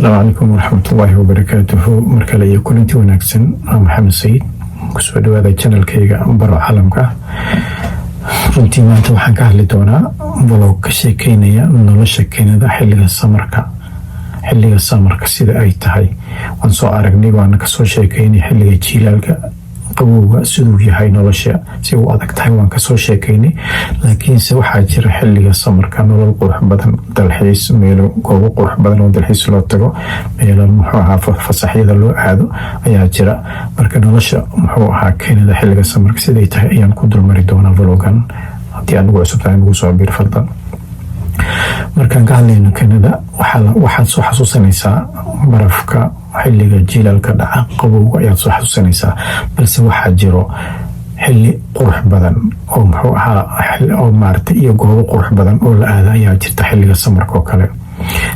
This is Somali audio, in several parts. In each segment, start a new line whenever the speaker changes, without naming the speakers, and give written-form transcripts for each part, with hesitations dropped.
السلام عليكم ورحمة الله وبركاته. مركل أي كلنتي ونكسن محمد سيد كسود هذا channel كيجا برا عالمك runtii maanta waxaan ka hadli doonaa blog ka sheekeynaya nolosha Kenya xilliga samarka sida ay tahay. waan soo aragnay waan ka soo sheekeynay xilliga jiilaalka qabowga siduu yahay nolosha si uu adag tahay waan ka soo sheekeynay, laakiin se waxaa jira xilliga samarka nolol qurux badan, dalxiis, meelo goobo qurux badan oo dalxiis loo tago, meelo fasaxyada loo aado ayaa jira. marka nolosha Kenya xilliga samarka siday tahay ayaan ku dulmari doonaa vlogan. haddii aad ugu cusub tahay ugu soo biir fadlan. markaan ka hadlayno Kenya waxaad soo xasuusanaysaa barafka xilliga jiilaalka dhaca qabowga ayaad soo xasuusanaysaa, balse waxaa jiro xilli qurux badan oo maartay iyo goobo qurux badan oo la aada ayaa jirta xilliga samarka oo kale.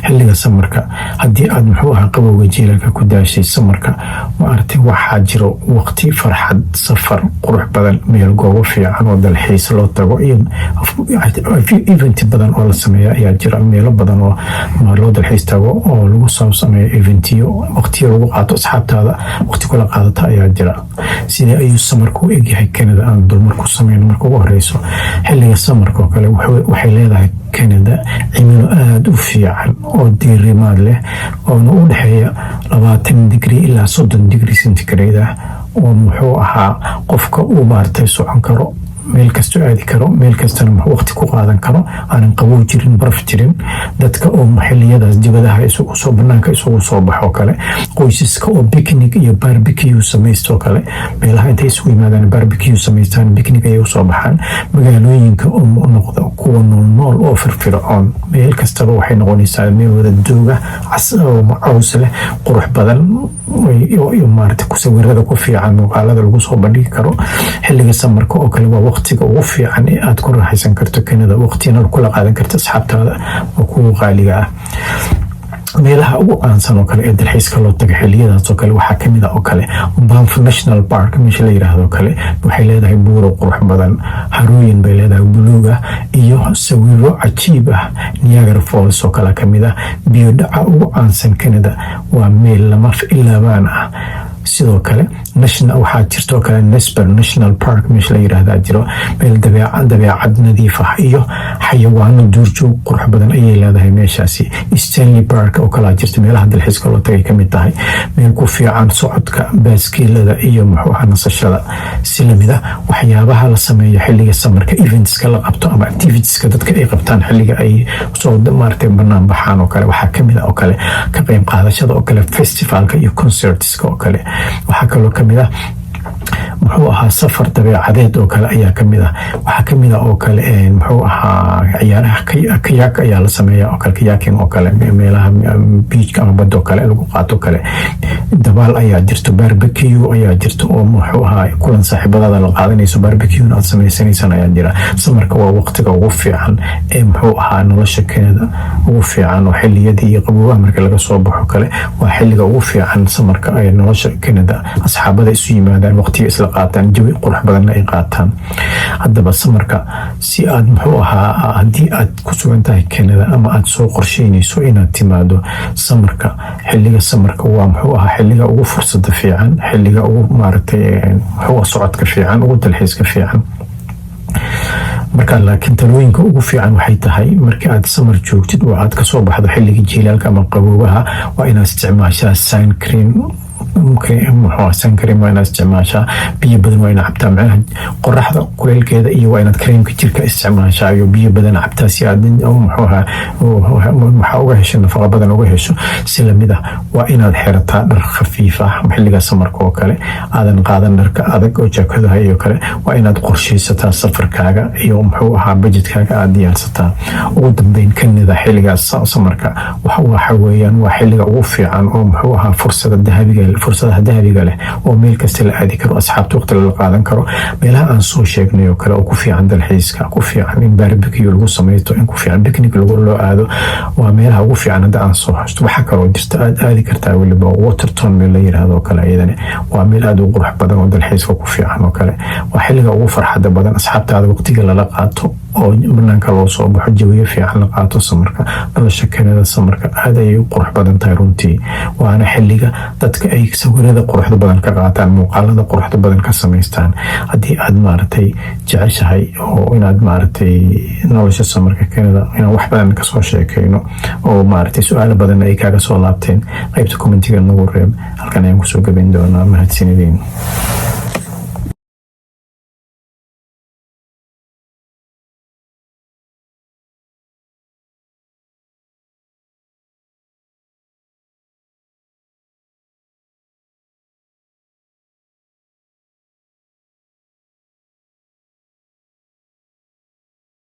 xilliga samarka haddii aad qabowga jiilaalka ku daashay samarka maartay waxaa jiro waqti farxad, safar qurux badan, meel goobo fiican oo dalxiis loo tago iyo event badan oo la sameeyo ayaa jira. meelo badan oo loo dalxiis tago oo lagu sameeyo eventiyo, waqtiyo lagu qaato asxaabtaada, waqti kula qaadata ayaa jira. sidee ayuu samarku u egyahay Kenya? aan dulmar ku sameyno marka ugu horeyso. xilliga samarka oo kale waxay leedahay Kenya cimilo aad u fiican oo diirimaad leh oo u dhaxeeya 20 degree ilaa 30 degree centigrade oo qofka uu maartay socon karo, meel kasta aadi karo, meel kastana waqti ku qaadan karo, aanan qabow jirin, baraf jirin. dadka oo xilliyadaas dibadaha isugu soo banaanka isugu soo baxo kale, qoysaska oo picnic iyo barbecue samaysto kale, meelaha intay isugu yimaadaan barbecue samaystaan, picnic ay u soo baxaan. magaalooyinka oo noqda kuwa nool oo firfircoon, meel kastaba waxay noqonaysaa meel wada dooga cas oo caws leh, qurux badan iyo maartay ku sawirada ku fiican, muuqaalada lagu soo bandhigi karo. xilliga samarka oo kale waa waqtiga ugu fiican ee aad ku raaxaysan karto Kenya, waqtina kula qaadan karto asxaabtaada oo kugu qaaliga ah. meelaha ugu caansan oo kale ee dalxiiska loo tago xilliyadaas oo kale waxaa kamid ah oo kale Banff National Park meesha la yiraahdo kale. waxay leedahay buuro qurux badan, harooyin bay leedahay buluug ah iyo sawiro cajiib ah. Niagara Falls oo kale kamid ah. biyo dhaca ugu caansan Kenya waa meel lama ilaabaan ah. sidoo kale waxaa jirto kale Nesper National Park meesha la yiraahdo jiro, meel dabeecad nadiif ah iyo xayawaano duurjoog qurux badan ayay leedahay meeshaasi. Stanley Park oo kale jirta meelaha dalxiiska loo tagay kamid tahay, meel ku fiican socodka, baaskiilada iyo nasashada. si lamida waxyaabaha la sameeyo xilliga samarka, eventska la qabto ama activitieska dadka ay qabtaan xilliga ay soo maartay banaan baxaan oo kale waxaa kamid ah oo kale ka qayb qaadashada oo kale festivalka iyo concertska oo kale. waxaa kaloo kamid ah safar dabeecadeed oo kale ayaa kamid ah. waxaa kamid ah oo kale ciyaaraha kayak ayaa la sameeyaa oo kale, kayaking oo kale, meelaha beachka ama badda oo kale lagu qaato kale. dabaal ayaa jirto, barbecue ayaa jirto oo kulan saaxiibadada la qaadanayso, barbecue aad samaysanaysan ayaa jira. samarka waa waqtiga ugu fiican ee nolosha Kenya ugu fiican oo xilliyadii iyo qabowga marka laga soo baxo kale waa xilliga ugu fiican samarka ee nolosha Kenya. asxaabada isu yimaadaan, waqtiga isla qaataan, jawi qurux badan ay qaataan. haddaba samarka si aad haddii aad ku sugan tahay Kenya ama aad soo qorsheynayso inaad timaado samarka, xilliga samarka waa xilliga ugu fursada fiican, xilliga ugu maartay socodka fiican, ugu dalxiiska fiican. marka laakiin talooyinka ugu fiican waxay tahay marka aad samar joogtid oo aad ka soo baxdo xilliga jiilaalka ama qabowgaha waa inaad isticmaashaa sun cream. waa inaad isticmaashaa biyo badan, waa inaad cabtaa macnaha qoraxda kuleelkeeda, iyo waa inaad kareemka jirka isticmaashaa iyo biyo badan cabtaa si aad waxaa uga hesho nafaqa badan uga hesho. si lamid ah waa inaad xirataa dhar khafiif ah xilliga samarka oo kale, aadan qaadan dharka adag oo jaakadaha iyo kale. waa inaad qorsheysataa safarkaaga iyo budgetkaaga aad diyaarsataa. ugu dambeyn Kenya xilligaas samarka waxa weeyaan waa xilliga ugu fiican oo fursadaha dahabiga leh oo meel kasta la aadi karo, asxaabta waqti la qaadan karo. meelaha aan soo sheegnay oo kale oo ku fiican dalxiiska, ku fiican in barbecue lagu sameeyo, in ku fiican picnic loo aado, waa meelaha ugu fiican hadda aan soo xusto. waxaa kaloo jirta aad aadi kartaa weliba Waterton meel la yiraahdo kale, iyadana waa meel aad u qurux badan oo dalxiiska ku fiican oo kale. waa xilliga ugu farxada badan, asxaabtaada waqtiga lala qaato oo banaanka loo soo baxo, jawiyo fiican la qaato samarka. nolosha Kanada samarka aad ayay u qurux badan tahay runtii, waana xilliga dadka ay sawirada quruxda badan ka qaataan, muuqaalada quruxda badan ka samaystaan. haddii aad maaragtay jeceshahay oo inaad maaragtay nolosha samarka Kanada inaan wax badan kasoo sheekayno oo maaragtay su-aalo badan ay kaaga soo laabteen, qaybta commentiga nagu reeb, halkan ayaan kusoo gabayn doonaa. mahadsanidin.